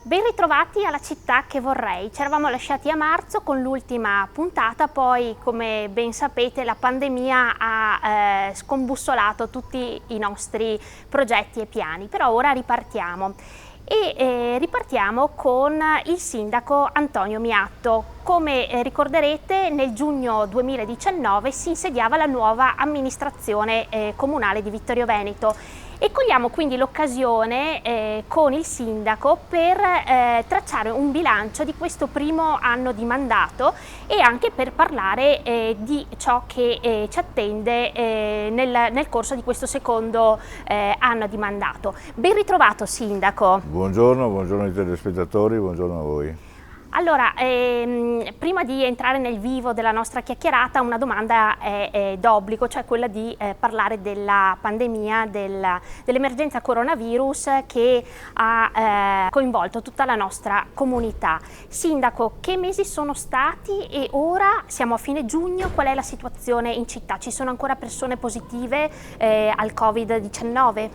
Ben ritrovati alla città che vorrei. Ci eravamo lasciati a marzo con l'ultima puntata, poi come ben sapete la pandemia ha scombussolato tutti i nostri progetti e piani, però ora ripartiamo. Ripartiamo con il sindaco Antonio Miatto. Come ricorderete, nel giugno 2019 si insediava la nuova amministrazione comunale di Vittorio Veneto e cogliamo quindi l'occasione con il sindaco per tracciare un bilancio di questo primo anno di mandato e anche per parlare di ciò che ci attende nel corso di questo secondo anno di mandato. Ben ritrovato, sindaco. Buongiorno ai telespettatori, buongiorno a voi. Allora, prima di entrare nel vivo della nostra chiacchierata, una domanda è d'obbligo, cioè quella di parlare della pandemia, dell'emergenza coronavirus che ha coinvolto tutta la nostra comunità. Sindaco, che mesi sono stati e ora siamo a fine giugno, qual è la situazione in città? Ci sono ancora persone positive al Covid-19?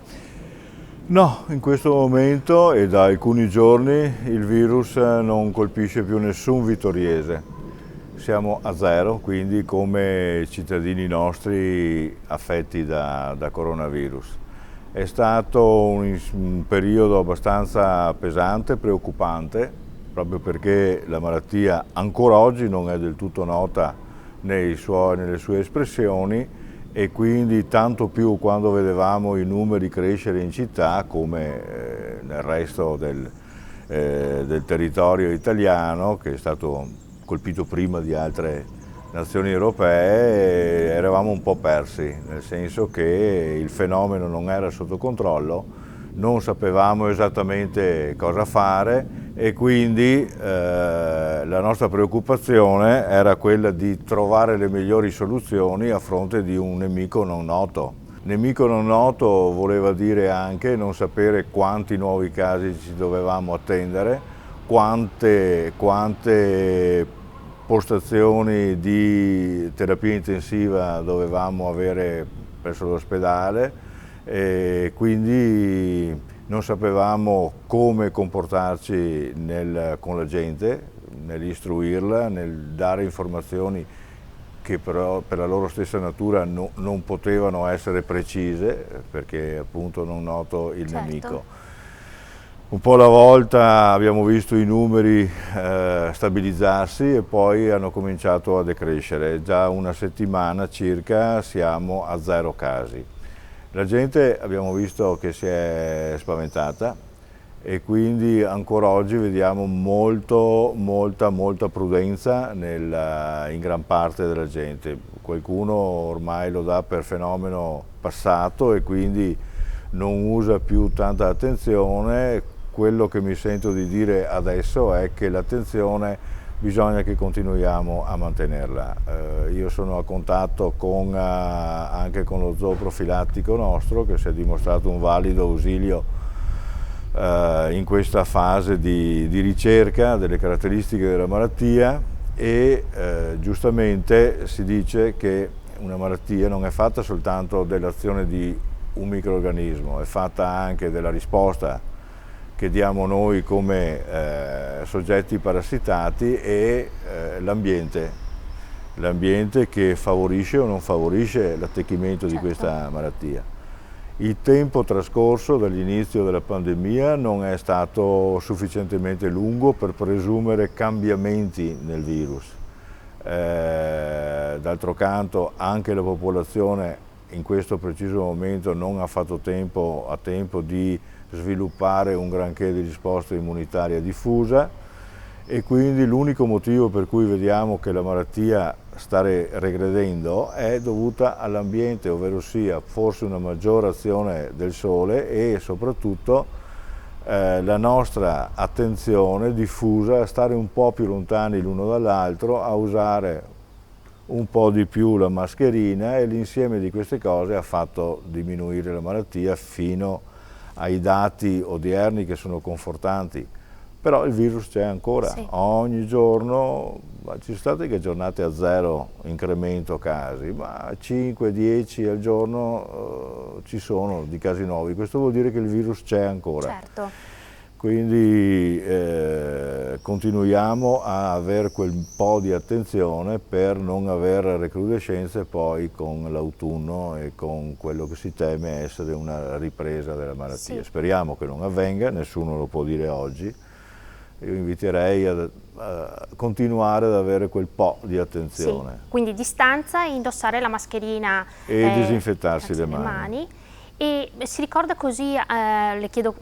No, in questo momento e da alcuni giorni il virus non colpisce più nessun vittoriese. Siamo a zero, quindi come cittadini nostri affetti da coronavirus. È stato un periodo abbastanza pesante, preoccupante, proprio perché la malattia ancora oggi non è del tutto nota nelle sue espressioni, e quindi tanto più quando vedevamo i numeri crescere in città come nel resto del territorio italiano, che è stato colpito prima di altre nazioni europee, eravamo un po' persi, nel senso che il fenomeno non era sotto controllo, non sapevamo esattamente cosa fare e quindi la nostra preoccupazione era quella di trovare le migliori soluzioni a fronte di un nemico non noto. Nemico non noto voleva dire anche non sapere quanti nuovi casi ci dovevamo attendere, quante postazioni di terapia intensiva dovevamo avere presso l'ospedale, e quindi non sapevamo come comportarci con la gente, nell'istruirla, nel dare informazioni che però per la loro stessa natura non potevano essere precise, perché appunto non noto il nemico. Un po' alla volta abbiamo visto i numeri stabilizzarsi e poi hanno cominciato a decrescere. Già una settimana circa siamo a 0 casi. La gente abbiamo visto che si è spaventata e quindi ancora oggi vediamo molta prudenza in gran parte della gente. Qualcuno ormai lo dà per fenomeno passato e quindi non usa più tanta attenzione. Quello che mi sento di dire adesso è che l'attenzione bisogna che continuiamo a mantenerla. Io sono a contatto anche con lo zooprofilattico nostro, che si è dimostrato un valido ausilio in questa fase di ricerca delle caratteristiche della malattia e giustamente si dice che una malattia non è fatta soltanto dell'azione di un microrganismo, è fatta anche della risposta che diamo noi come soggetti parassitati e l'ambiente che favorisce o non favorisce l'attecchimento di questa malattia. Il tempo trascorso dall'inizio della pandemia non è stato sufficientemente lungo per presumere cambiamenti nel virus. D'altro canto anche la popolazione in questo preciso momento non ha fatto a tempo di sviluppare un granché di risposta immunitaria diffusa e quindi l'unico motivo per cui vediamo che la malattia sta regredendo è dovuta all'ambiente, ovvero sia forse una maggiore azione del sole e soprattutto la nostra attenzione diffusa a stare un po' più lontani l'uno dall'altro, a usare un po' di più la mascherina, e l'insieme di queste cose ha fatto diminuire la malattia fino ai dati odierni che sono confortanti. Però il virus c'è ancora, sì. Ogni giorno ci sono state che giornate a 0 incremento casi, ma 5-10 al giorno ci sono di casi nuovi. Questo vuol dire che il virus c'è ancora. Certo. Quindi continuiamo a avere quel po' di attenzione per non avere recrudescenze poi con l'autunno e con quello che si teme essere una ripresa della malattia. Sì. Speriamo che non avvenga, nessuno lo può dire oggi. Io inviterei a continuare ad avere quel po' di attenzione. Sì. Quindi distanza, indossare la mascherina E disinfettarsi le mani. E si ricorda così, le chiedo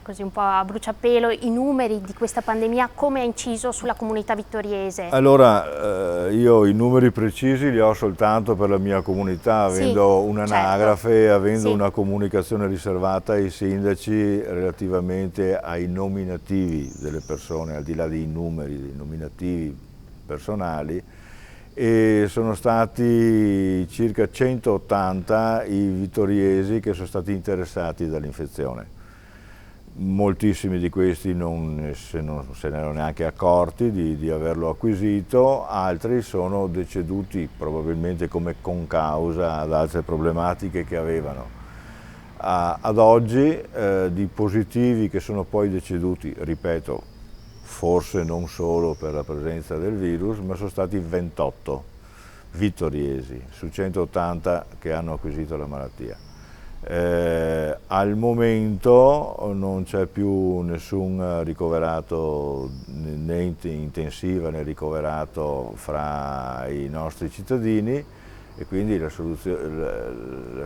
così un po' a bruciapelo, i numeri di questa pandemia, come ha inciso sulla comunità vittoriese? Allora, io i numeri precisi li ho soltanto per la mia comunità, avendo un'anagrafe, certo, avendo una comunicazione riservata ai sindaci relativamente ai nominativi delle persone, al di là dei numeri, dei nominativi personali, e sono stati circa 180 i vittoriesi che sono stati interessati dall'infezione. Moltissimi di questi non se ne erano neanche accorti di averlo acquisito, altri sono deceduti probabilmente come concausa ad altre problematiche che avevano. Ad oggi di positivi che sono poi deceduti, ripeto, forse non solo per la presenza del virus, ma sono stati 28 vittoriesi su 180 che hanno acquisito la malattia. Al momento non c'è più nessun ricoverato né intensiva né ricoverato fra i nostri cittadini e quindi la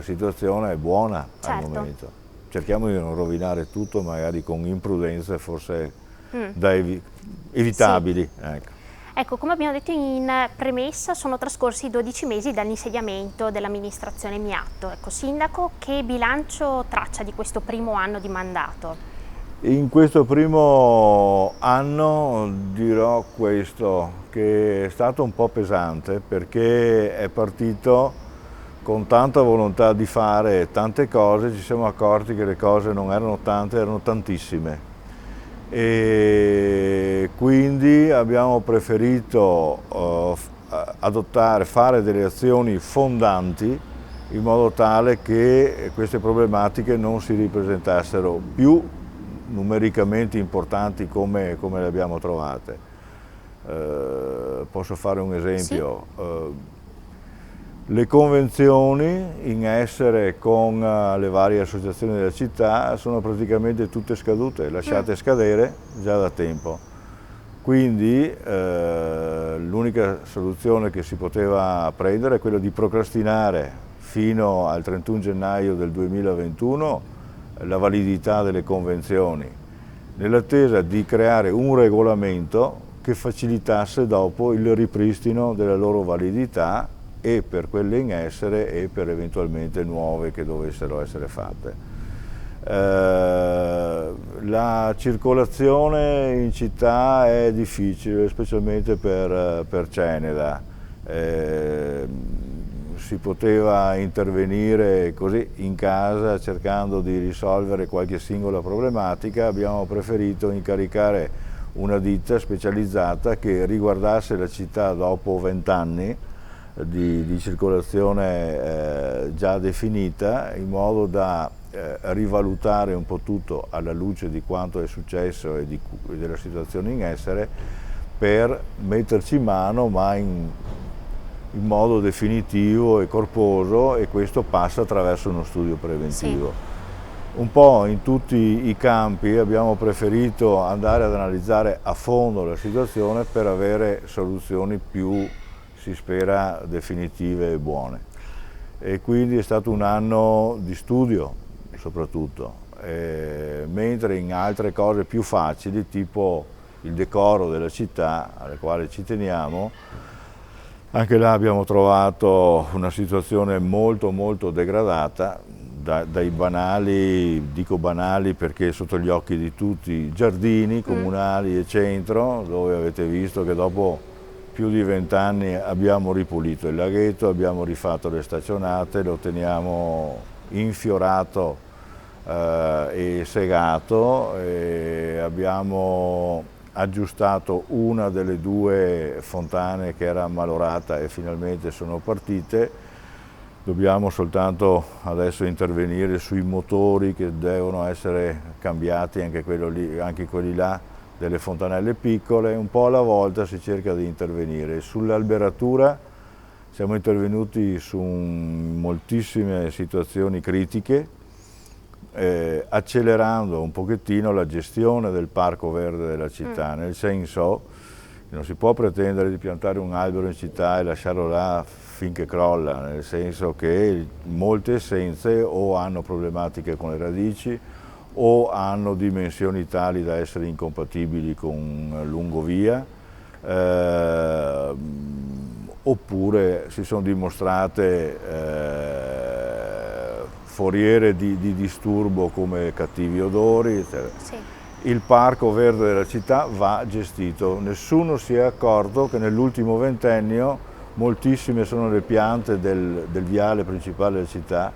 situazione è buona, certo, al momento. Cerchiamo di non rovinare tutto magari con imprudenze forse evitabili. Sì. Ecco, come abbiamo detto in premessa, sono trascorsi 12 mesi dall'insediamento dell'amministrazione Miatto. Ecco, Sindaco, che bilancio traccia di questo primo anno di mandato? In questo primo anno dirò questo, che è stato un po' pesante perché è partito con tanta volontà di fare tante cose, ci siamo accorti che le cose non erano tante, erano tantissime. E quindi abbiamo preferito fare delle azioni fondanti in modo tale che queste problematiche non si ripresentassero più numericamente importanti come le abbiamo trovate. Posso fare un esempio? Sì. Le convenzioni in essere con le varie associazioni della città sono praticamente tutte scadute, lasciate scadere già da tempo. Quindi l'unica soluzione che si poteva prendere è quella di procrastinare fino al 31 gennaio del 2021 la validità delle convenzioni, nell'attesa di creare un regolamento che facilitasse dopo il ripristino della loro validità e per quelle in essere e per eventualmente nuove che dovessero essere fatte. La circolazione in città è difficile, specialmente per Ceneda. Si poteva intervenire così in casa cercando di risolvere qualche singola problematica, abbiamo preferito incaricare una ditta specializzata che riguardasse la città dopo 20 anni di circolazione già definita, in modo da rivalutare un po' tutto alla luce di quanto è successo e della situazione in essere, per metterci in mano ma in modo definitivo e corposo, e questo passa attraverso uno studio preventivo. Sì. Un po' in tutti i campi abbiamo preferito andare ad analizzare a fondo la situazione per avere soluzioni più, si spera, definitive e buone. E quindi è stato un anno di studio soprattutto, mentre in altre cose più facili, tipo il decoro della città, alle quali ci teniamo, anche là abbiamo trovato una situazione molto molto degradata, dai banali, dico banali perché sotto gli occhi di tutti, giardini comunali e centro, dove avete visto che dopo più di 20 anni abbiamo ripulito il laghetto, abbiamo rifatto le staccionate, lo teniamo infiorato e segato, e abbiamo aggiustato una delle due fontane che era ammalorata e finalmente sono partite. Dobbiamo soltanto adesso intervenire sui motori che devono essere cambiati, anche quelli là delle fontanelle piccole. Un po' alla volta si cerca di intervenire. Sull'alberatura siamo intervenuti su moltissime situazioni critiche, accelerando un pochettino la gestione del parco verde della città, nel senso che non si può pretendere di piantare un albero in città e lasciarlo là finché crolla, nel senso che molte essenze o hanno problematiche con le radici o hanno dimensioni tali da essere incompatibili con lungovia, oppure si sono dimostrate foriere di disturbo come cattivi odori, eccetera. Sì. Il parco verde della città va gestito. Nessuno si è accorto che nell'ultimo ventennio moltissime sono le piante del viale principale della città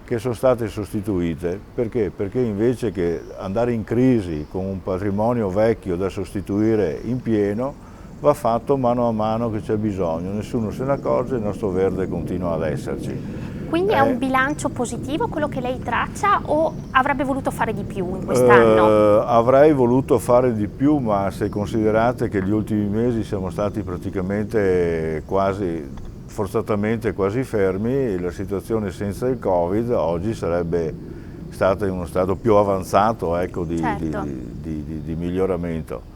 che sono state sostituite. Perché? Perché invece che andare in crisi con un patrimonio vecchio da sostituire in pieno, va fatto mano a mano che c'è bisogno. Nessuno se ne accorge, il nostro verde continua ad esserci. Quindi è un bilancio positivo quello che lei traccia o avrebbe voluto fare di più in quest'anno? Avrei voluto fare di più, ma se considerate che gli ultimi mesi siamo stati praticamente forzatamente quasi fermi, la situazione senza il Covid oggi sarebbe stata in uno stato più avanzato, ecco, Certo. di miglioramento.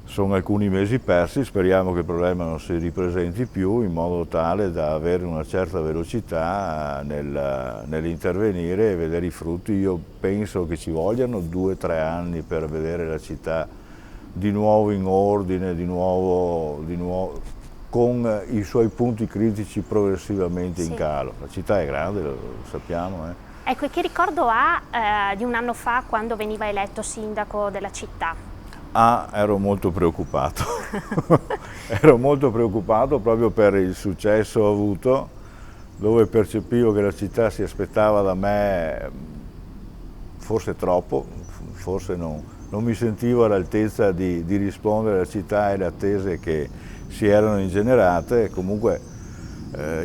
Sono alcuni mesi persi, speriamo che il problema non si ripresenti più in modo tale da avere una certa velocità nell'intervenire e vedere i frutti. Io penso che ci vogliano 2 o 3 anni per vedere la città di nuovo in ordine, di nuovo con i suoi punti critici progressivamente in calo. La città è grande, lo sappiamo. Ecco, e che ricordo ha di un anno fa quando veniva eletto sindaco della città? Ero molto preoccupato, ero molto preoccupato proprio per il successo avuto, dove percepivo che la città si aspettava da me forse troppo, forse non mi sentivo all'altezza di rispondere alla città e alle attese che si erano ingenerate. Comunque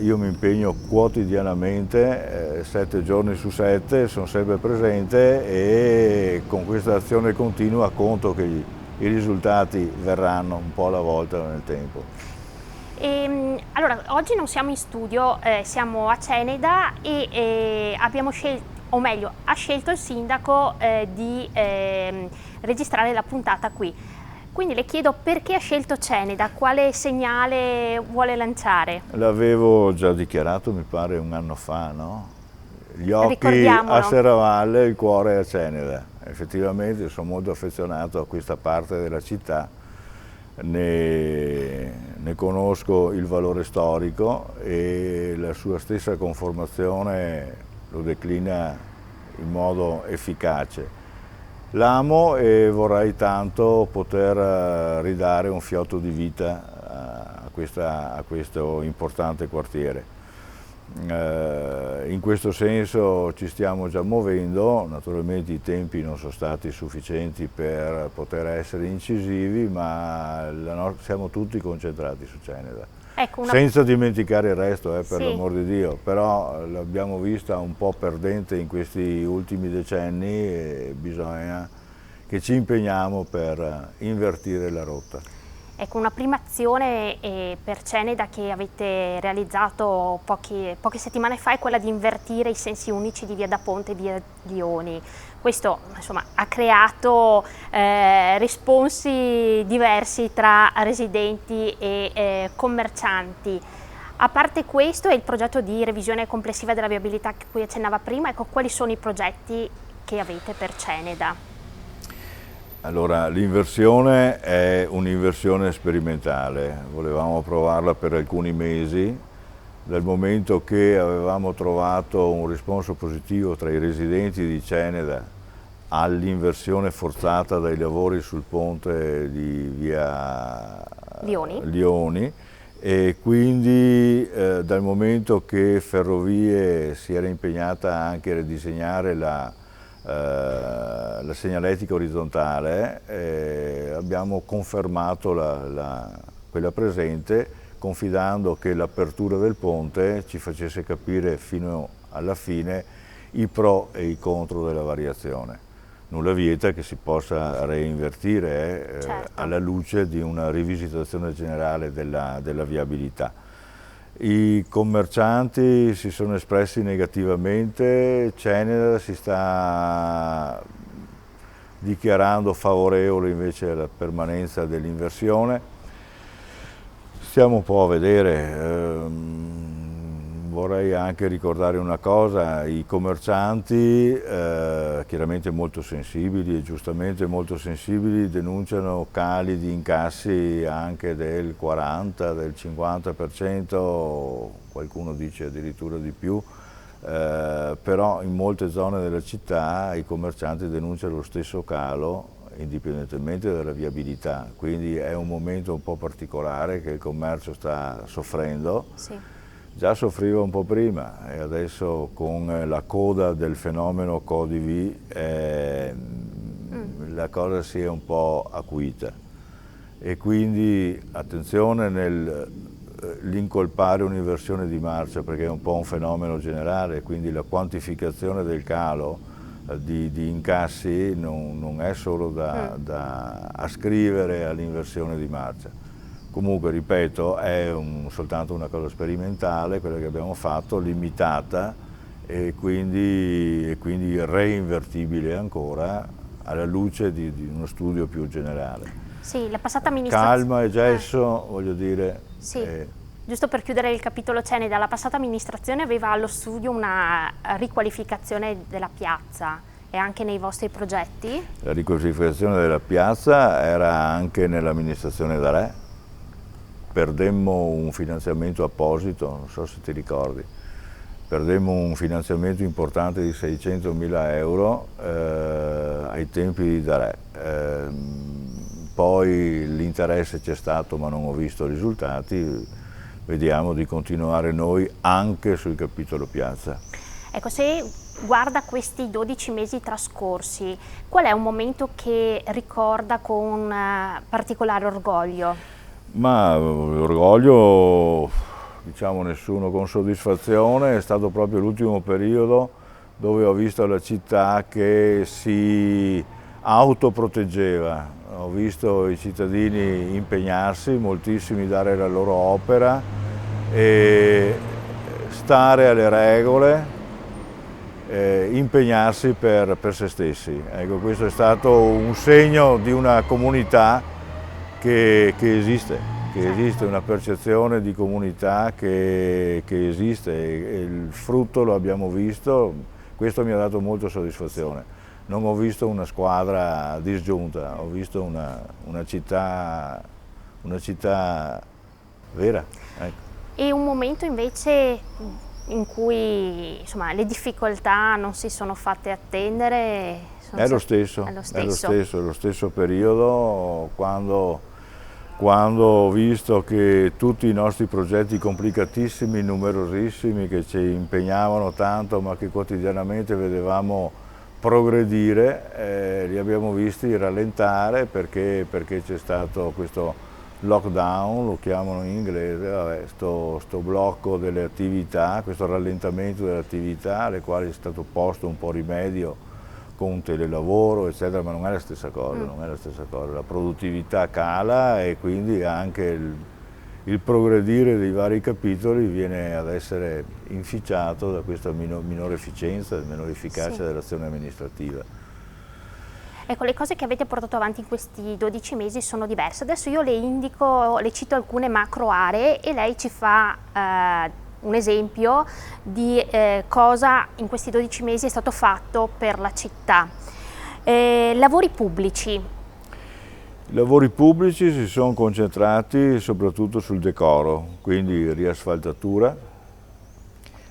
io mi impegno quotidianamente, 7 giorni su 7, sono sempre presente e con questa azione continua conto che i risultati verranno un po' alla volta nel tempo. Allora, oggi non siamo in studio, siamo a Ceneda e abbiamo scelto, o meglio, ha scelto il sindaco di registrare la puntata qui. Quindi le chiedo perché ha scelto Ceneda, quale segnale vuole lanciare? L'avevo già dichiarato, mi pare, un anno fa, no? Gli occhi a Serravalle, il cuore a Ceneda. Effettivamente sono molto affezionato a questa parte della città, ne conosco il valore storico e la sua stessa conformazione lo declina in modo efficace. L'amo e vorrei tanto poter ridare un fiotto di vita a questo importante quartiere. In questo senso ci stiamo già muovendo, naturalmente i tempi non sono stati sufficienti per poter essere incisivi, ma siamo tutti concentrati su Ceneda. Ecco, senza dimenticare il resto, per l'amor di Dio, però l'abbiamo vista un po' perdente in questi ultimi decenni e bisogna che ci impegniamo per invertire la rotta. Ecco, una prima azione per Ceneda che avete realizzato poche settimane fa è quella di invertire i sensi unici di Via da Ponte e Via Lioni. Questo insomma, ha creato responsi diversi tra residenti e commercianti. A parte questo e il progetto di revisione complessiva della viabilità a cui accennava prima, ecco, quali sono i progetti che avete per Ceneda? Allora, l'inversione è un'inversione sperimentale, volevamo provarla per alcuni mesi, dal momento che avevamo trovato un risponso positivo tra i residenti di Ceneda all'inversione forzata dai lavori sul ponte di via Lioni e quindi dal momento che Ferrovie si era impegnata anche a ridisegnare la segnaletica orizzontale, abbiamo confermato quella presente confidando che l'apertura del ponte ci facesse capire fino alla fine i pro e i contro della variazione. Nulla vieta che si possa reinvertire certo, alla luce di una rivisitazione generale della viabilità. I commercianti si sono espressi negativamente, Ceneda si sta dichiarando favorevole invece alla permanenza dell'inversione. Stiamo un po' a vedere. Vorrei anche ricordare una cosa: i commercianti, chiaramente molto sensibili e giustamente molto sensibili, denunciano cali di incassi anche del 40, del 50%, qualcuno dice addirittura di più, però in molte zone della città i commercianti denunciano lo stesso calo indipendentemente dalla viabilità, quindi è un momento un po' particolare che il commercio sta soffrendo. sì. Già soffriva un po' prima e adesso con la coda del fenomeno Codiv la cosa si è un po' acuita e quindi attenzione nell'incolpare un'inversione di marcia, perché è un po' un fenomeno generale, quindi la quantificazione del calo di incassi non è solo da ascrivere all'inversione di marcia. Comunque, ripeto, è soltanto una cosa sperimentale, quella che abbiamo fatto, limitata e quindi reinvertibile ancora alla luce di uno studio più generale. Sì, la passata amministrazione... Calma e gesso, voglio dire... Sì, giusto per chiudere il capitolo Ceneda, la passata amministrazione aveva allo studio una riqualificazione della piazza e anche nei vostri progetti? La riqualificazione della piazza era anche nell'amministrazione D'Arè. Perdemmo un finanziamento apposito, non so se ti ricordi, perdemmo un finanziamento importante di 600.000 euro ai tempi di D'Arè. Poi l'interesse c'è stato ma non ho visto risultati, vediamo di continuare noi anche sul capitolo piazza. Ecco, se guarda questi 12 mesi trascorsi, qual è un momento che ricorda con particolare orgoglio? Ma l'orgoglio, diciamo nessuno con soddisfazione, è stato proprio l'ultimo periodo dove ho visto la città che si autoproteggeva, ho visto i cittadini impegnarsi, moltissimi dare la loro opera e stare alle regole, impegnarsi per se stessi. Ecco, questo è stato un segno di una comunità che esiste, una percezione di comunità che esiste e il frutto lo abbiamo visto, questo mi ha dato molta soddisfazione. Non ho visto una squadra disgiunta, ho visto una città vera. Ecco. E un momento invece in cui insomma, le difficoltà non si sono fatte attendere? È lo stesso periodo quando ho visto che tutti i nostri progetti complicatissimi, numerosissimi, che ci impegnavano tanto ma che quotidianamente vedevamo progredire, li abbiamo visti rallentare perché c'è stato questo lockdown, lo chiamano in inglese, sto blocco delle attività, questo rallentamento delle attività alle quali è stato posto un po' rimedio con un telelavoro, eccetera, ma non è la stessa cosa, la produttività cala e quindi anche il progredire dei vari capitoli viene ad essere inficiato da questa minore efficienza, minore efficacia dell'azione amministrativa. Ecco, le cose che avete portato avanti in questi 12 mesi sono diverse. Adesso io le cito alcune macro aree e lei ci fa un esempio di cosa in questi 12 mesi è stato fatto per la città. Lavori pubblici. I lavori pubblici si sono concentrati soprattutto sul decoro, quindi riasfaltatura,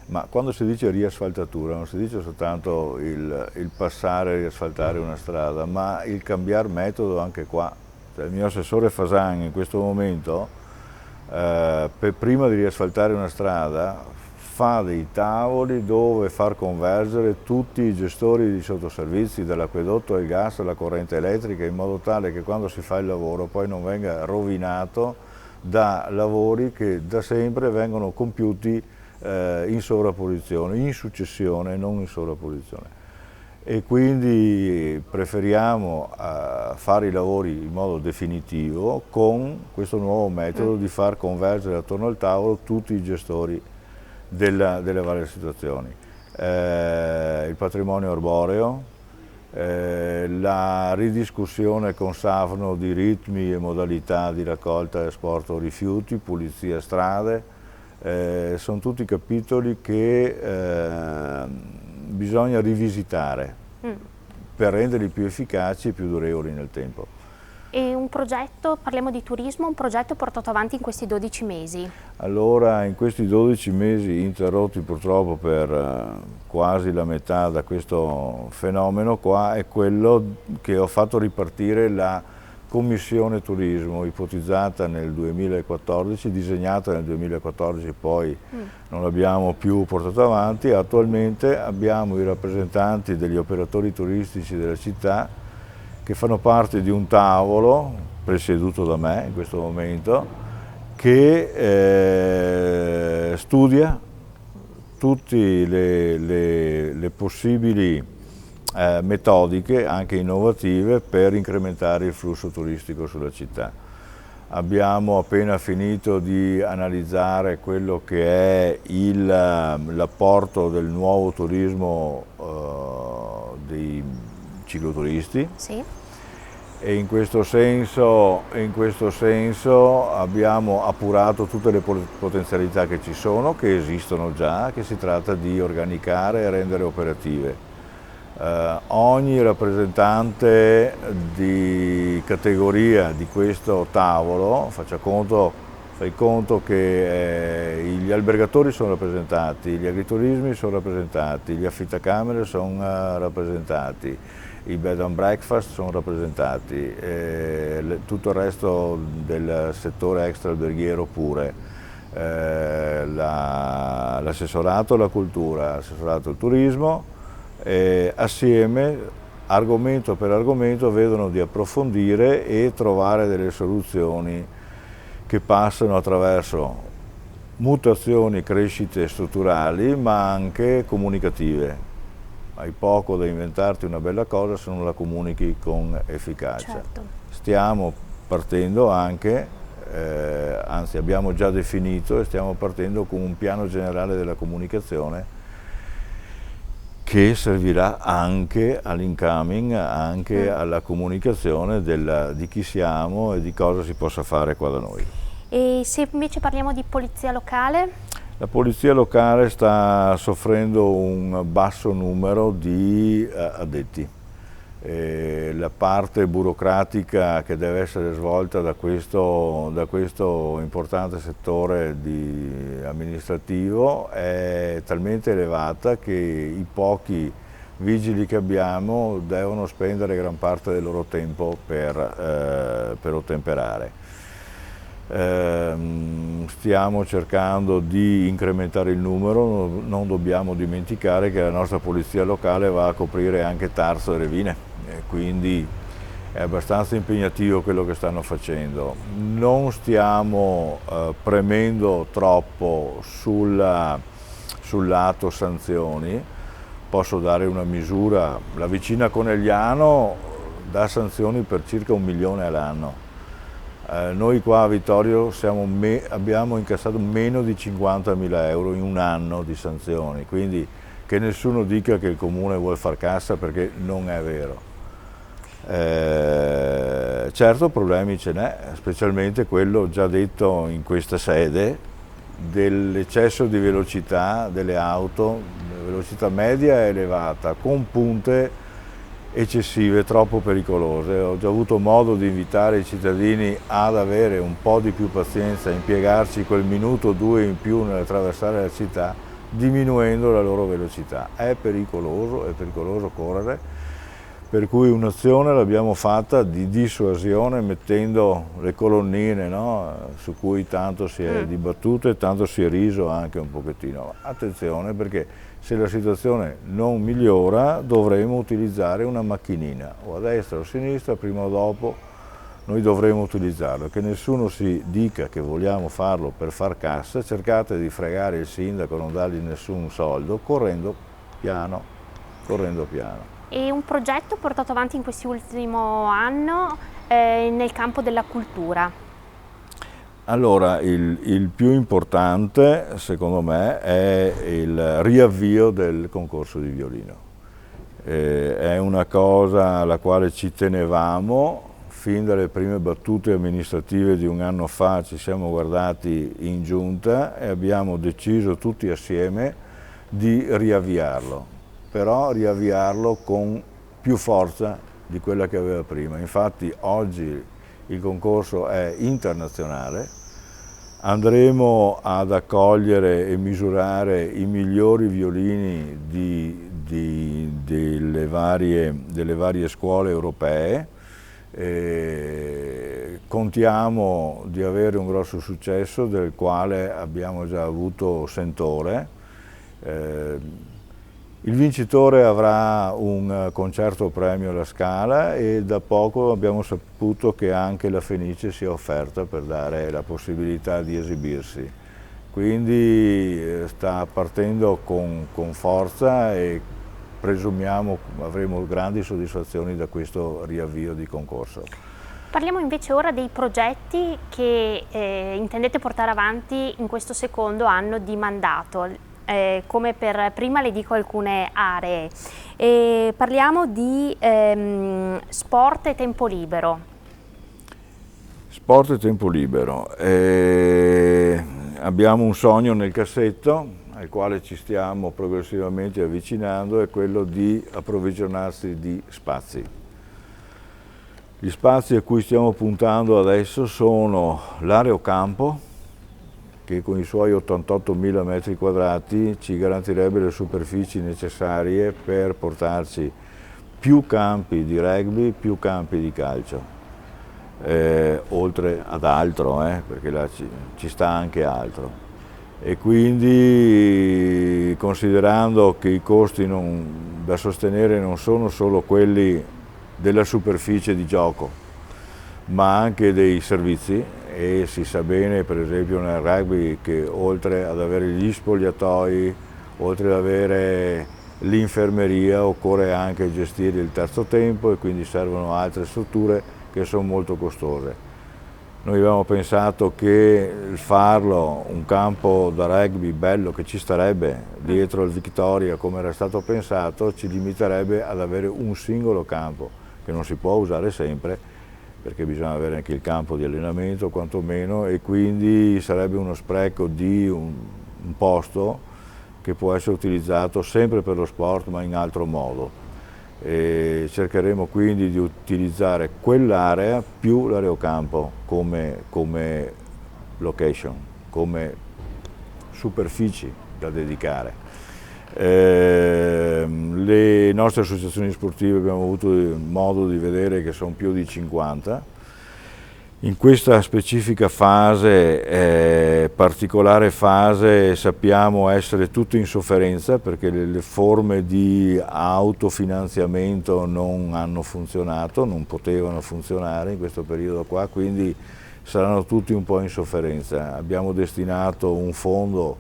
ma quando si dice riasfaltatura non si dice soltanto il passare e riasfaltare una strada, ma il cambiare metodo anche qua. Cioè, il mio assessore Fasan in questo momento prima di riasfaltare una strada fa dei tavoli dove far convergere tutti i gestori di sottoservizi, dall'acquedotto al gas alla corrente elettrica, in modo tale che quando si fa il lavoro poi non venga rovinato da lavori che da sempre vengono compiuti in sovrapposizione, in successione, non in sovrapposizione. E quindi preferiamo fare i lavori in modo definitivo con questo nuovo metodo di far convergere attorno al tavolo tutti i gestori delle varie situazioni. Il patrimonio arboreo, la ridiscussione con Safno di ritmi e modalità di raccolta e esporto rifiuti, pulizia strade, sono tutti capitoli che bisogna rivisitare per renderli più efficaci e più durevoli nel tempo. E un progetto, parliamo di turismo, un progetto portato avanti in questi 12 mesi? Allora, in questi 12 mesi, interrotti purtroppo per quasi la metà da questo fenomeno qua, è quello che ho fatto ripartire la Commissione Turismo, ipotizzata nel 2014, disegnata nel 2014, poi non l'abbiamo più portata avanti. Attualmente abbiamo i rappresentanti degli operatori turistici della città che fanno parte di un tavolo, presieduto da me in questo momento, che studia tutte le possibili metodiche, anche innovative, per incrementare il flusso turistico sulla città. Abbiamo appena finito di analizzare quello che è l'apporto del nuovo turismo dei cicloturisti. Sì. E in questo senso abbiamo appurato tutte le potenzialità che ci sono, che esistono già, che si tratta di organicare e rendere operative. Ogni rappresentante di categoria di questo tavolo, fai conto che gli albergatori sono rappresentati, gli agriturismi sono rappresentati, gli affittacamere sono rappresentati, i bed and breakfast sono rappresentati, tutto il resto del settore extra alberghiero pure, l'assessorato alla cultura, l'assessorato al turismo, assieme, argomento per argomento, vedono di approfondire e trovare delle soluzioni che passano attraverso mutazioni, crescite strutturali, ma anche comunicative. Hai poco da inventarti una bella cosa se non la comunichi con efficacia. Certo. Stiamo partendo anche, anzi abbiamo già definito e stiamo partendo con un piano generale della comunicazione che servirà anche all'incoming, anche alla comunicazione di chi siamo e di cosa si possa fare qua da noi. E se invece parliamo di polizia locale? La polizia locale sta soffrendo un basso numero di addetti. La parte burocratica che deve essere svolta da questo importante settore amministrativo è talmente elevata che i pochi vigili che abbiamo devono spendere gran parte del loro tempo per ottemperare. Stiamo cercando di incrementare il numero, non dobbiamo dimenticare che la nostra polizia locale va a coprire anche Tarso e Revine, quindi è abbastanza impegnativo quello che stanno facendo. Non stiamo premendo troppo sul lato sanzioni. Posso dare una misura: la vicina Conegliano dà sanzioni per circa 1 milione all'anno. Noi qua a Vittorio abbiamo incassato meno di 50.000 euro in un anno di sanzioni, quindi che nessuno dica che il comune vuole far cassa, perché non è vero. Certo, problemi ce n'è, specialmente quello già detto in questa sede dell'eccesso di velocità delle auto, velocità media e elevata, con punte eccessive, troppo pericolose. Ho già avuto modo di invitare i cittadini ad avere un po' di più pazienza, a impiegarci quel minuto o due in più nell'attraversare la città, diminuendo la loro velocità. È pericoloso correre, per cui un'azione l'abbiamo fatta di dissuasione, mettendo le colonnine, no? Su cui tanto si è dibattuto e tanto si è riso anche un pochettino. Attenzione, perché se la situazione non migliora dovremo utilizzare una macchinina, o a destra o a sinistra, prima o dopo noi dovremo utilizzarlo, che nessuno si dica che vogliamo farlo per far cassa, cercate di fregare il sindaco, non dargli nessun soldo, correndo piano, correndo piano. E un progetto portato avanti in quest'ultimo anno nel campo della cultura? Allora, il più importante, secondo me, è il riavvio del concorso di violino. È una cosa alla quale ci tenevamo. Fin dalle prime battute amministrative di un anno fa ci siamo guardati in giunta e abbiamo deciso tutti assieme di riavviarlo, però riavviarlo con più forza di quella che aveva prima. Infatti oggi il concorso è internazionale, andremo ad accogliere e misurare i migliori violini delle varie scuole europee. Contiamo di avere un grosso successo del quale abbiamo già avuto sentore. Il vincitore avrà un concerto premio alla Scala e da poco abbiamo saputo che anche la Fenice si è offerta per dare la possibilità di esibirsi. Quindi sta partendo con forza e presumiamo avremo grandi soddisfazioni da questo riavvio di concorso. Parliamo invece ora dei progetti che intendete portare avanti in questo secondo anno di mandato. Come per prima le dico alcune aree. Parliamo di sport e tempo libero. Sport e tempo libero. Abbiamo un sogno nel cassetto al quale ci stiamo progressivamente avvicinando, è quello di approvvigionarsi di spazi. Gli spazi a cui stiamo puntando adesso sono l'Areocampo, che con i suoi 88.000 metri quadrati ci garantirebbe le superfici necessarie per portarci più campi di rugby, più campi di calcio, oltre ad altro, perché là ci sta anche altro. E quindi, considerando che i costi da sostenere non sono solo quelli della superficie di gioco, ma anche dei servizi, e si sa bene per esempio nel rugby che oltre ad avere gli spogliatoi, oltre ad avere l'infermeria, occorre anche gestire il terzo tempo e quindi servono altre strutture che sono molto costose. Noi avevamo pensato che farlo un campo da rugby bello che ci starebbe dietro il Victoria come era stato pensato ci limiterebbe ad avere un singolo campo che non si può usare sempre perché bisogna avere anche il campo di allenamento quantomeno e quindi sarebbe uno spreco di un posto che può essere utilizzato sempre per lo sport ma in altro modo. E cercheremo quindi di utilizzare quell'area più l'Areocampo come location, come superfici da dedicare. Le nostre associazioni sportive abbiamo avuto modo di vedere che sono più di 50. In questa specifica fase, particolare fase, sappiamo essere tutti in sofferenza perché le forme di autofinanziamento non hanno funzionato, non potevano funzionare in questo periodo qua, quindi saranno tutti un po' in sofferenza. Abbiamo destinato un fondo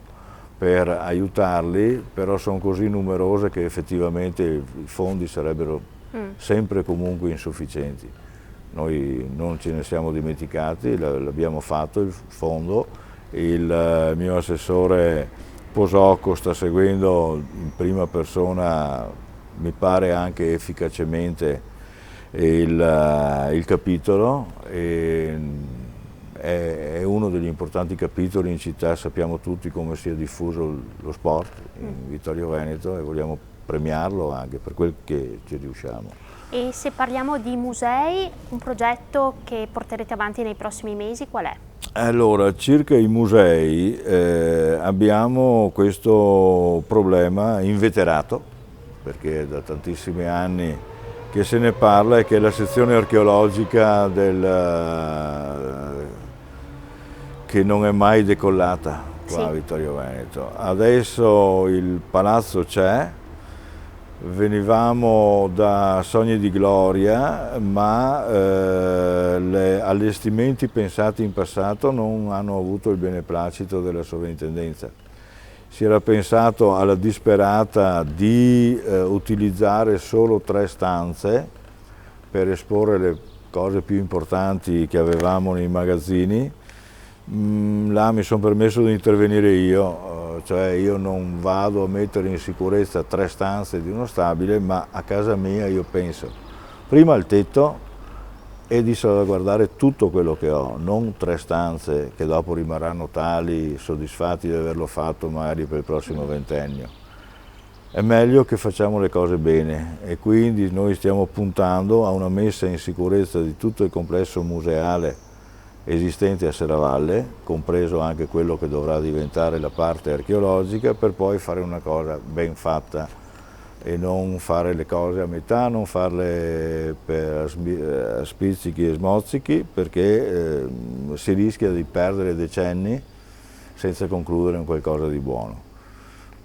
per aiutarli, però sono così numerose che effettivamente i fondi sarebbero sempre e comunque insufficienti. Noi non ce ne siamo dimenticati, l'abbiamo fatto il fondo, il mio assessore Posocco sta seguendo in prima persona, mi pare anche efficacemente, il capitolo. È uno degli importanti capitoli in città, sappiamo tutti come sia diffuso lo sport in Vittorio Veneto e vogliamo premiarlo anche per quel che ci riusciamo. E se parliamo di musei, un progetto che porterete avanti nei prossimi mesi qual è? Allora, circa i musei abbiamo questo problema inveterato, perché è da tantissimi anni che se ne parla e che è la sezione archeologica che non è mai decollata qua a Vittorio Veneto. Adesso il palazzo c'è, venivamo da sogni di gloria, ma gli allestimenti pensati in passato non hanno avuto il beneplacito della sovrintendenza. Si era pensato alla disperata di utilizzare solo 3 stanze per esporre le cose più importanti che avevamo nei magazzini. Là mi sono permesso di intervenire io, cioè io non vado a mettere in sicurezza 3 stanze di uno stabile, ma a casa mia io penso prima al tetto e di salvaguardare tutto quello che ho, non 3 stanze che dopo rimarranno tali, soddisfatti di averlo fatto magari per il prossimo ventennio. È meglio che facciamo le cose bene e quindi noi stiamo puntando a una messa in sicurezza di tutto il complesso museale esistente a Serravalle, compreso anche quello che dovrà diventare la parte archeologica, per poi fare una cosa ben fatta e non fare le cose a metà, non farle per spizzichi e smozzichi, perché si rischia di perdere decenni senza concludere un qualcosa di buono.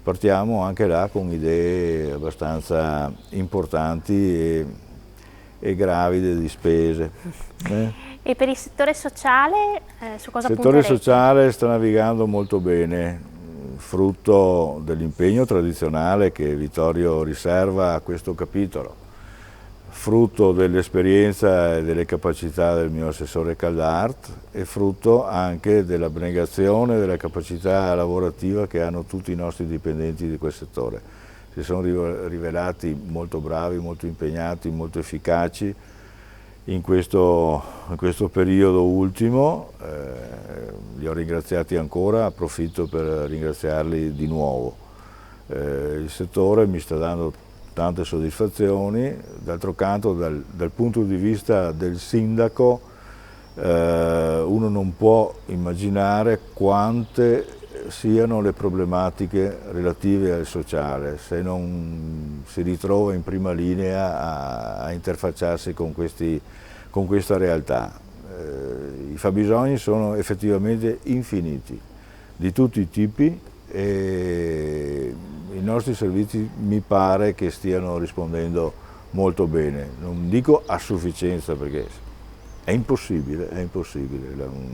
Partiamo anche là con idee abbastanza importanti e gravide di spese. E per il settore sociale su cosa punterete? Il settore sociale sta navigando molto bene, frutto dell'impegno tradizionale che Vittorio riserva a questo capitolo, frutto dell'esperienza e delle capacità del mio assessore Caldart e frutto anche dell'abnegazione e della capacità lavorativa che hanno tutti i nostri dipendenti di quel settore. Si sono rivelati molto bravi, molto impegnati, molto efficaci in questo periodo ultimo. Li ho ringraziati ancora, approfitto per ringraziarli di nuovo. Il settore mi sta dando tante soddisfazioni, d'altro canto dal punto di vista del sindaco uno non può immaginare quante siano le problematiche relative al sociale se non si ritrova in prima linea a interfacciarsi con questa realtà. I fabbisogni sono effettivamente infiniti, di tutti i tipi, e i nostri servizi mi pare che stiano rispondendo molto bene. Non dico a sufficienza perché è impossibile.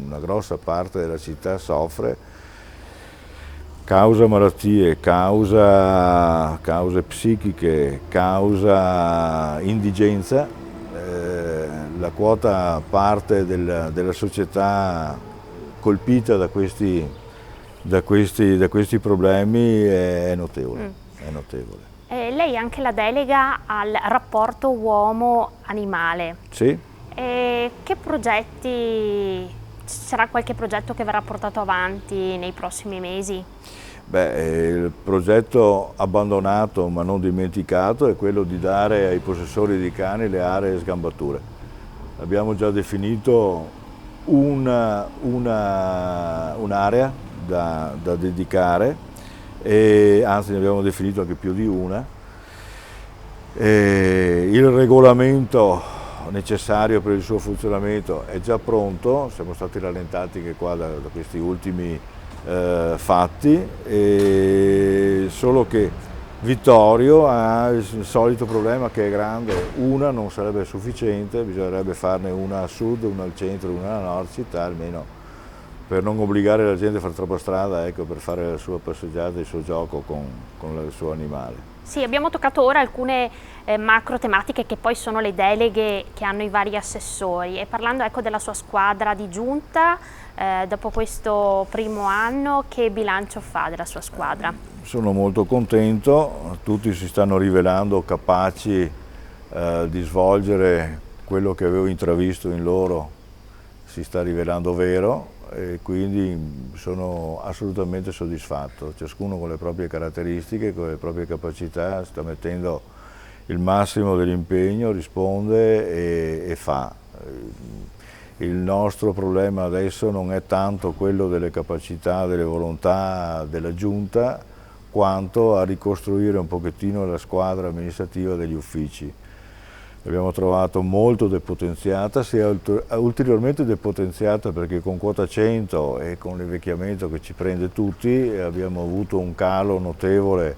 Una grossa parte della città soffre causa malattie, cause psichiche, causa indigenza. La quota parte della società colpita da questi problemi è notevole. Lei ha anche la delega al rapporto uomo-animale. Sì. Che progetti, ci sarà qualche progetto che verrà portato avanti nei prossimi mesi? Il progetto abbandonato ma non dimenticato è quello di dare ai possessori di cani le aree sgambature. Abbiamo già definito un'area da dedicare, e anzi ne abbiamo definito anche più di una. Il regolamento necessario per il suo funzionamento è già pronto, siamo stati rallentati anche qua da questi ultimi fatti, solo che Vittorio ha il solito problema che è grande: una non sarebbe sufficiente, bisognerebbe farne una a sud, una al centro, una alla nord città, almeno per non obbligare la gente a fare troppa strada, ecco, per fare la sua passeggiata, il suo gioco con il suo animale. Sì, abbiamo toccato ora alcune macro tematiche che poi sono le deleghe che hanno i vari assessori, e parlando ecco della sua squadra di giunta, dopo questo primo anno, che bilancio fa della sua squadra? Sono molto contento, tutti si stanno rivelando capaci di svolgere quello che avevo intravisto in loro, si sta rivelando vero, e quindi sono assolutamente soddisfatto. Ciascuno con le proprie caratteristiche, con le proprie capacità, sta mettendo il massimo dell'impegno, risponde e fa. Il nostro problema adesso non è tanto quello delle capacità, delle volontà della Giunta, quanto a ricostruire un pochettino la squadra amministrativa degli uffici. L'abbiamo trovato molto depotenziata, si è ulteriormente depotenziata perché con quota 100 e con l'invecchiamento che ci prende tutti abbiamo avuto un calo notevole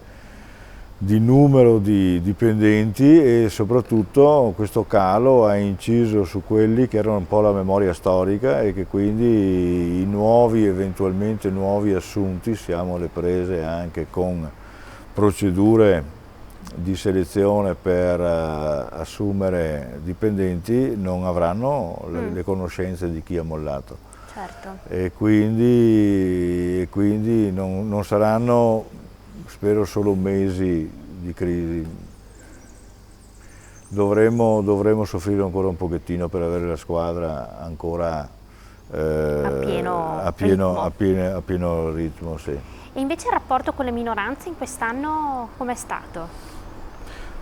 di numero di dipendenti, e soprattutto questo calo ha inciso su quelli che erano un po' la memoria storica, e che quindi i nuovi, eventualmente nuovi assunti, siamo alle prese anche con procedure di selezione per assumere dipendenti, non avranno le conoscenze di chi ha mollato. Certo. E quindi non saranno, spero, solo mesi di crisi. Dovremo soffrire ancora un pochettino per avere la squadra ancora a pieno ritmo, sì. E invece il rapporto con le minoranze in quest'anno com'è stato?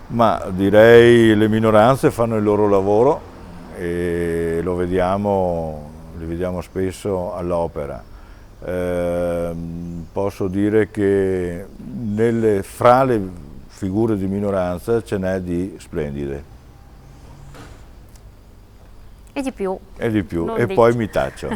Ma direi le minoranze fanno il loro lavoro e li vediamo spesso all'opera. Posso dire che fra le figure di minoranza ce n'è di splendide. E di più. E di più, Non e dici. poi mi taccio.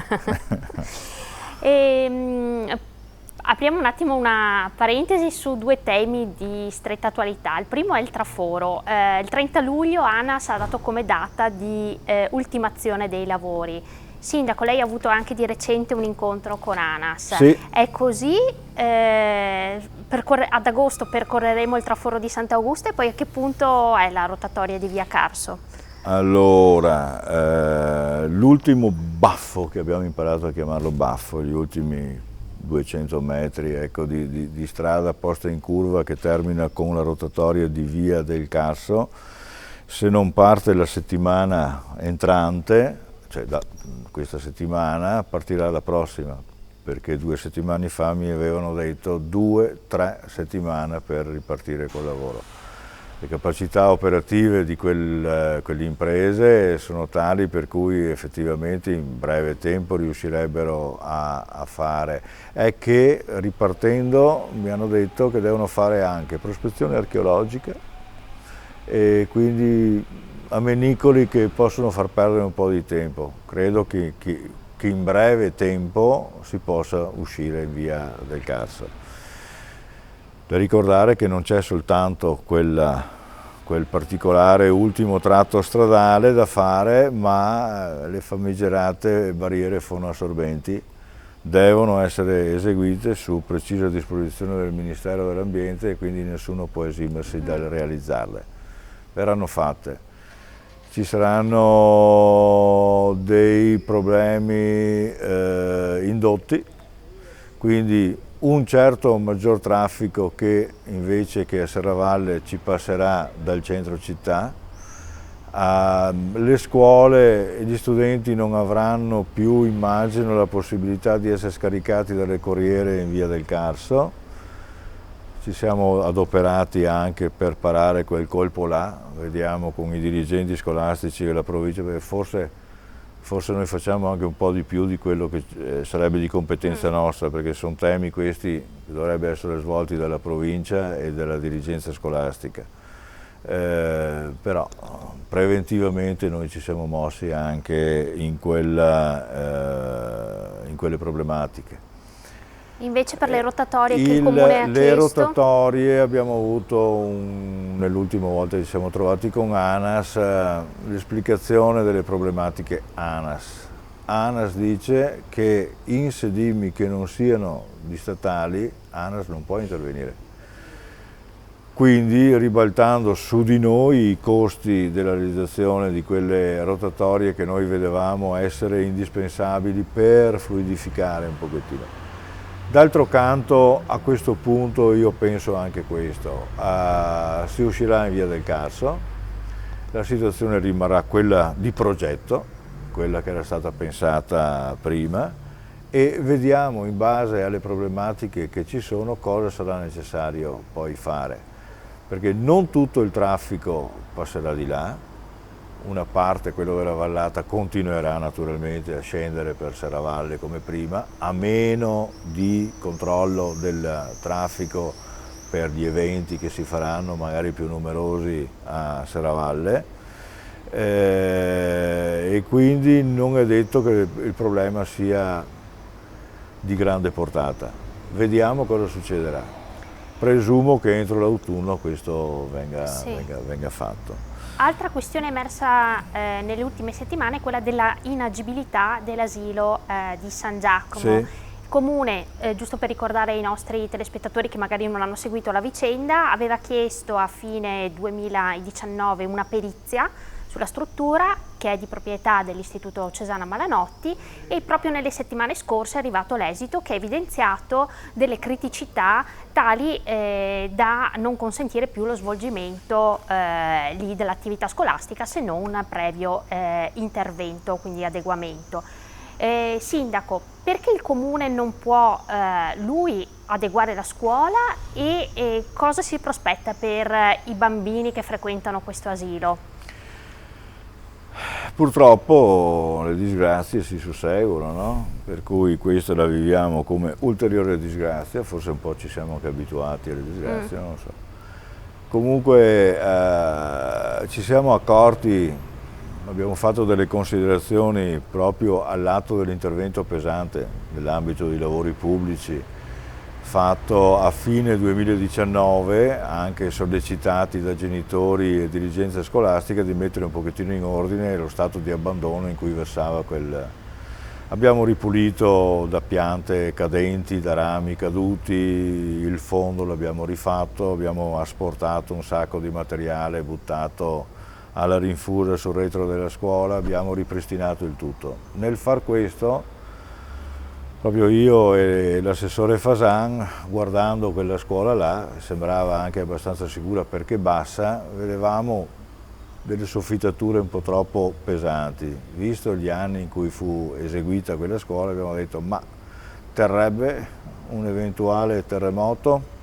Apriamo un attimo una parentesi su due temi di stretta attualità. Il primo è il traforo. Il 30 luglio ANAS ha dato come data di ultimazione dei lavori. Sindaco, lei ha avuto anche di recente un incontro con ANAS. Sì. È così? Ad agosto percorreremo il traforo di Sant'Augusto, e poi a che punto è la rotatoria di Via Carso? Allora, l'ultimo baffo, che abbiamo imparato a chiamarlo baffo, gli ultimi 200 metri, ecco, di strada posta in curva, che termina con la rotatoria di Via del Carso, se non parte la settimana entrante, cioè da questa settimana, partirà la prossima, perché 2 settimane fa mi avevano detto 2-3 settimane per ripartire col lavoro. Le capacità operative di quelle imprese sono tali per cui effettivamente in breve tempo riuscirebbero a fare. È che ripartendo mi hanno detto che devono fare anche prospezione archeologica, e quindi amenicoli che possono far perdere un po' di tempo. Credo che in breve tempo si possa uscire in Via del Carso. Da ricordare che non c'è soltanto quel particolare ultimo tratto stradale da fare, ma le famigerate barriere fonoassorbenti devono essere eseguite su precisa disposizione del Ministero dell'Ambiente, e quindi nessuno può esimersi dal realizzarle. Verranno fatte. Ci saranno dei problemi indotti, quindi un certo maggior traffico che invece che a Serravalle ci passerà dal centro città. Le scuole e gli studenti non avranno più, immagino, la possibilità di essere scaricati dalle corriere in Via del Carso. Ci siamo adoperati anche per parare quel colpo là, vediamo con i dirigenti scolastici della provincia, perché forse noi facciamo anche un po' di più di quello che sarebbe di competenza nostra, perché sono temi questi che dovrebbero essere svolti dalla provincia e dalla dirigenza scolastica. Però preventivamente noi ci siamo mossi anche in quelle problematiche. Invece per le rotatorie che il Comune ha Le chiesto? rotatorie abbiamo avuto, nell'ultima volta che ci siamo trovati con ANAS, l'esplicazione delle problematiche ANAS. ANAS dice che in sedimi che non siano di statali, ANAS non può intervenire. Quindi ribaltando su di noi i costi della realizzazione di quelle rotatorie che noi vedevamo essere indispensabili per fluidificare un pochettino. D'altro canto, a questo punto io penso anche questo, si uscirà in Via del Carso, la situazione rimarrà quella di progetto, quella che era stata pensata prima, e vediamo in base alle problematiche che ci sono cosa sarà necessario poi fare, perché non tutto il traffico passerà di là. Una parte, quello della vallata, continuerà naturalmente a scendere per Serravalle come prima, a meno di controllo del traffico per gli eventi che si faranno magari più numerosi a Serravalle, e quindi non è detto che il problema sia di grande portata. Vediamo cosa succederà. presumo che entro l'autunno questo Sì. venga fatto. Altra questione emersa nelle ultime settimane è quella della inagibilità dell'asilo di San Giacomo. Sì. Il Comune, giusto per ricordare ai nostri telespettatori che magari non hanno seguito la vicenda, aveva chiesto a fine 2019 una perizia sulla struttura che è di proprietà dell'Istituto Cesana Malanotti, e proprio nelle settimane scorse è arrivato l'esito che ha evidenziato delle criticità tali da non consentire più lo svolgimento lì dell'attività scolastica se non previo intervento, quindi adeguamento. Sindaco, perché il Comune non può lui adeguare la scuola e cosa si prospetta per i bambini che frequentano questo asilo? Purtroppo le disgrazie si susseguono, no? Per cui questa la viviamo come ulteriore disgrazia, forse un po' ci siamo anche abituati alle disgrazie, non lo so. Comunque ci siamo accorti, abbiamo fatto delle considerazioni proprio all'atto dell'intervento pesante nell'ambito dei lavori pubblici fatto a fine 2019, anche sollecitati da genitori e dirigenza scolastica, di mettere un pochettino in ordine lo stato di abbandono in cui versava quel... Abbiamo ripulito da piante cadenti, da rami caduti, il fondo l'abbiamo rifatto, abbiamo asportato un sacco di materiale buttato alla rinfusa sul retro della scuola, abbiamo ripristinato il tutto. Nel far questo, proprio io e l'assessore Fasan, guardando quella scuola là, sembrava anche abbastanza sicura perché bassa, vedevamo delle soffittature un po' troppo pesanti. Visto gli anni in cui fu eseguita quella scuola, abbiamo detto ma terrebbe un eventuale terremoto?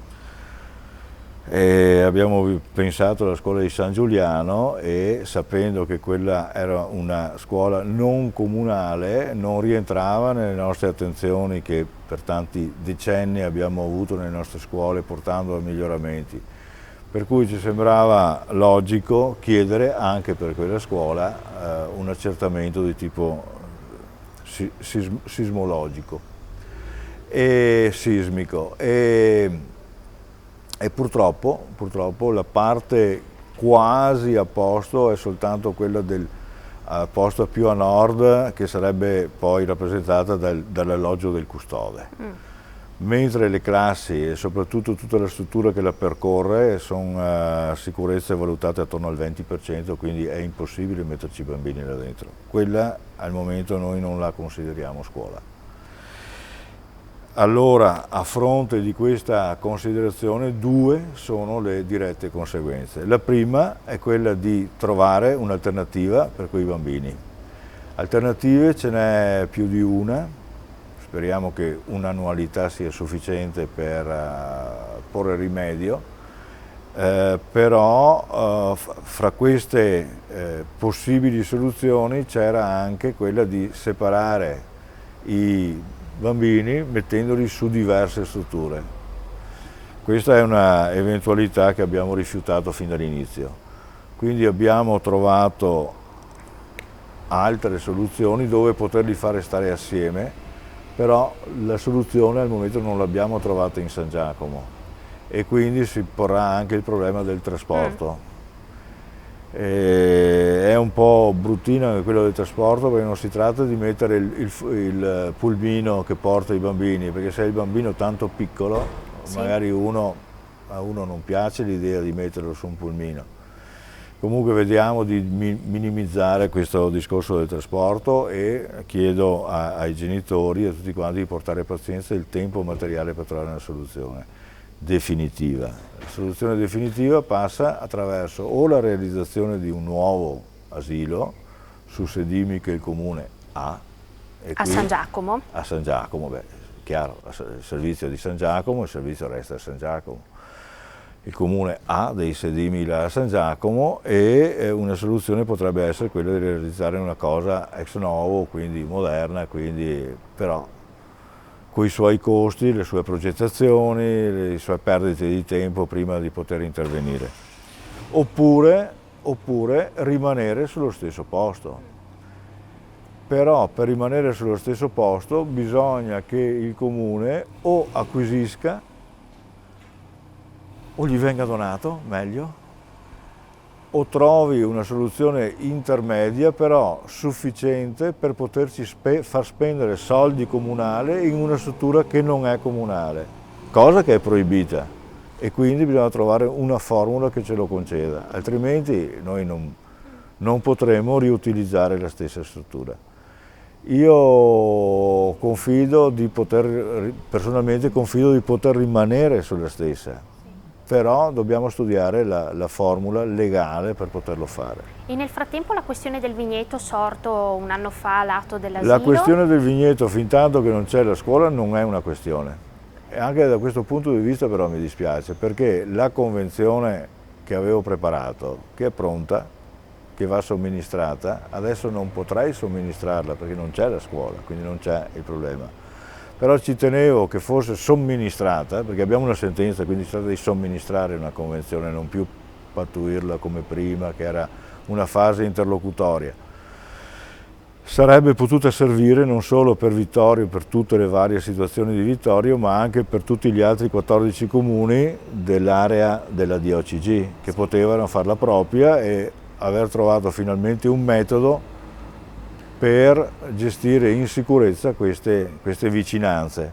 E abbiamo pensato alla scuola di San Giuliano e sapendo che quella era una scuola non comunale non rientrava nelle nostre attenzioni che per tanti decenni abbiamo avuto nelle nostre scuole portando a miglioramenti. Per cui ci sembrava logico chiedere anche per quella scuola un accertamento di tipo sismologico e sismico. E purtroppo la parte quasi a posto è soltanto quella del posto più a nord, che sarebbe poi rappresentata dall'alloggio del custode. Mentre le classi e soprattutto tutta la struttura che la percorre sono sicurezze valutate attorno al 20%, quindi è impossibile metterci i bambini là dentro. Quella al momento noi non la consideriamo scuola. Allora, a fronte di questa considerazione, due sono le dirette conseguenze. La prima è quella di trovare un'alternativa per quei bambini. Alternative ce n'è più di una, speriamo che un'annualità sia sufficiente per porre rimedio, però fra queste possibili soluzioni c'era anche quella di separare i bambini mettendoli su diverse strutture. Questa è una eventualità che abbiamo rifiutato fin dall'inizio. Quindi abbiamo trovato altre soluzioni dove poterli fare stare assieme, però la soluzione al momento non l'abbiamo trovata in San Giacomo e quindi si porrà anche il problema del trasporto. È un po' bruttina quello del trasporto perché non si tratta di mettere il pulmino che porta i bambini, perché se è il bambino tanto piccolo, sì, magari a uno non piace l'idea di metterlo su un pulmino. Comunque vediamo di minimizzare questo discorso del trasporto e chiedo ai genitori e a tutti quanti di portare pazienza e il tempo materiale per trovare una soluzione definitiva. La soluzione definitiva passa attraverso o la realizzazione di un nuovo asilo su sedimi che il Comune ha. E a San Giacomo? A San Giacomo, beh, chiaro, il servizio di San Giacomo, il servizio resta a San Giacomo. Il Comune ha dei sedimi là a San Giacomo e una soluzione potrebbe essere quella di realizzare una cosa ex novo, quindi moderna, quindi però con i suoi costi, le sue progettazioni, le sue perdite di tempo prima di poter intervenire. Oppure rimanere sullo stesso posto. Però per rimanere sullo stesso posto bisogna che il Comune o acquisisca o gli venga donato, meglio, o trovi una soluzione intermedia però sufficiente per poterci far spendere soldi comunali in una struttura che non è comunale, cosa che è proibita, e quindi bisogna trovare una formula che ce lo conceda, altrimenti noi non potremo riutilizzare la stessa struttura. Io personalmente confido di poter rimanere sulla stessa, però dobbiamo studiare la formula legale per poterlo fare. E nel frattempo la questione del vigneto sorto un anno fa a lato dell'asilo? La questione del vigneto, fin tanto che non c'è la scuola, non è una questione. E anche da questo punto di vista però mi dispiace, perché la convenzione che avevo preparato, che è pronta, che va somministrata, adesso non potrei somministrarla perché non c'è la scuola, quindi non c'è il problema. Però ci tenevo che fosse somministrata, perché abbiamo una sentenza, quindi si tratta di somministrare una convenzione, non più pattuirla come prima, che era una fase interlocutoria. Sarebbe potuta servire non solo per Vittorio, per tutte le varie situazioni di Vittorio, ma anche per tutti gli altri 14 comuni dell'area della DOCG, che potevano farla propria e aver trovato finalmente un metodo per gestire in sicurezza queste vicinanze.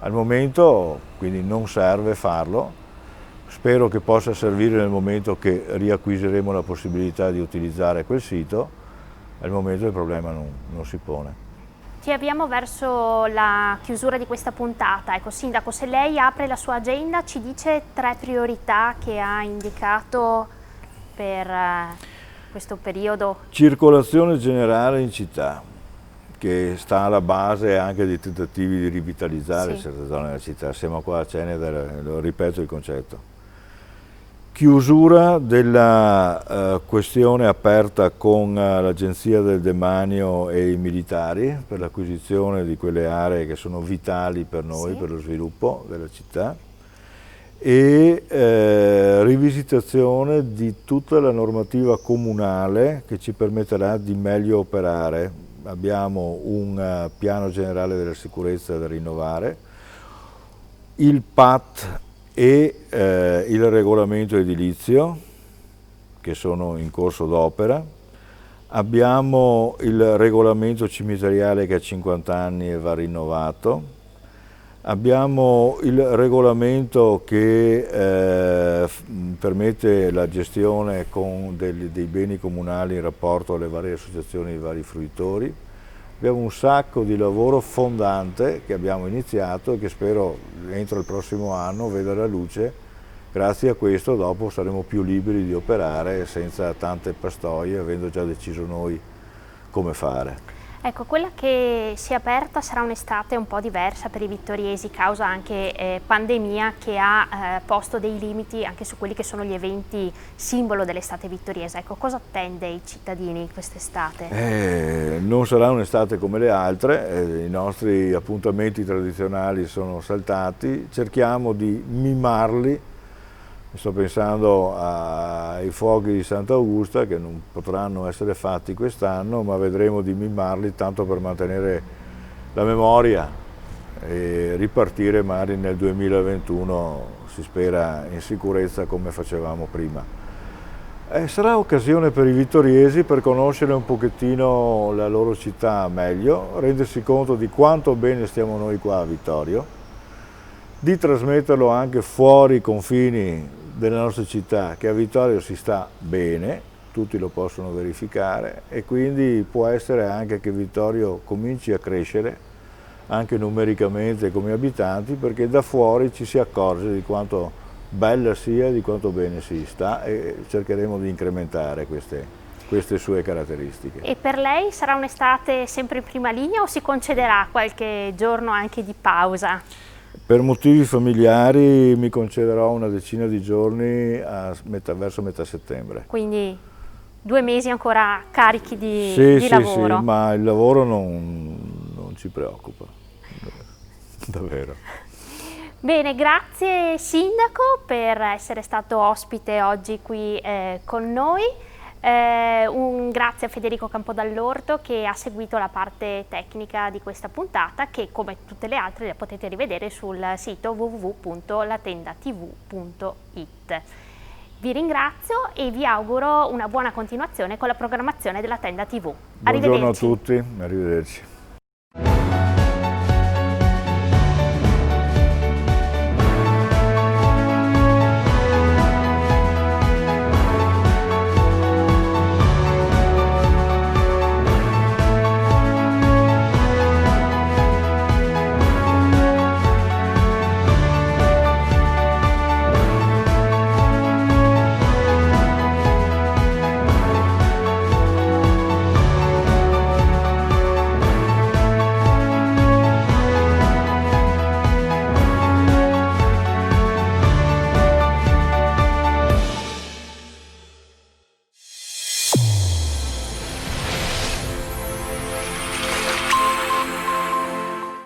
Al momento quindi non serve farlo, spero che possa servire nel momento che riacquisiremo la possibilità di utilizzare quel sito. Al momento il problema non si pone. Ci avviamo verso la chiusura di questa puntata. Ecco, Sindaco, se lei apre la sua agenda, ci dice 3 priorità che ha indicato per questo periodo. Circolazione generale in città, che sta alla base anche dei tentativi di rivitalizzare certe zone della città. Siamo qua a Cenere, lo ripeto il concetto. Chiusura della questione aperta con l'Agenzia del Demanio e i militari per l'acquisizione di quelle aree che sono vitali per noi, per lo sviluppo della città, e rivisitazione di tutta la normativa comunale che ci permetterà di meglio operare. Abbiamo un piano generale della sicurezza da rinnovare, il PAT e il regolamento edilizio che sono in corso d'opera, abbiamo il regolamento cimiteriale che ha 50 anni e va rinnovato, abbiamo il regolamento che permette la gestione dei beni comunali in rapporto alle varie associazioni e ai vari fruitori. Abbiamo un sacco di lavoro fondante che abbiamo iniziato e che spero entro il prossimo anno veda la luce. Grazie a questo dopo saremo più liberi di operare senza tante pastoie, avendo già deciso noi come fare. Ecco, quella che si è aperta sarà un'estate un po' diversa per i vittoriesi, causa anche pandemia che ha posto dei limiti anche su quelli che sono gli eventi simbolo dell'estate vittoriese. Ecco, cosa attende i cittadini quest'estate? Non sarà un'estate come le altre, i nostri appuntamenti tradizionali sono saltati, cerchiamo di mimarli. Sto pensando ai fuochi di Sant'Augusta che non potranno essere fatti quest'anno, ma vedremo di mimarli tanto per mantenere la memoria e ripartire magari nel 2021, si spera, in sicurezza come facevamo prima. Sarà occasione per i vittoriesi per conoscere un pochettino la loro città meglio, rendersi conto di quanto bene stiamo noi qua a Vittorio, di trasmetterlo anche fuori i confini della nostra città, che a Vittorio si sta bene, tutti lo possono verificare, e quindi può essere anche che Vittorio cominci a crescere anche numericamente come abitanti, perché da fuori ci si accorge di quanto bella sia, di quanto bene si sta, e cercheremo di incrementare queste sue caratteristiche. E per lei sarà un'estate sempre in prima linea o si concederà qualche giorno anche di pausa? Per motivi familiari mi concederò una decina di giorni verso metà settembre. Quindi 2 mesi ancora carichi di lavoro? Sì, ma il lavoro non ci preoccupa, davvero. Bene, grazie Sindaco per essere stato ospite oggi qui con noi. Un grazie a Federico Campodall'Orto che ha seguito la parte tecnica di questa puntata, che come tutte le altre le potete rivedere sul sito www.latendatv.it. Vi ringrazio e vi auguro una buona continuazione con la programmazione della Tenda TV. Buongiorno a Arrivederci. tutti, arrivederci.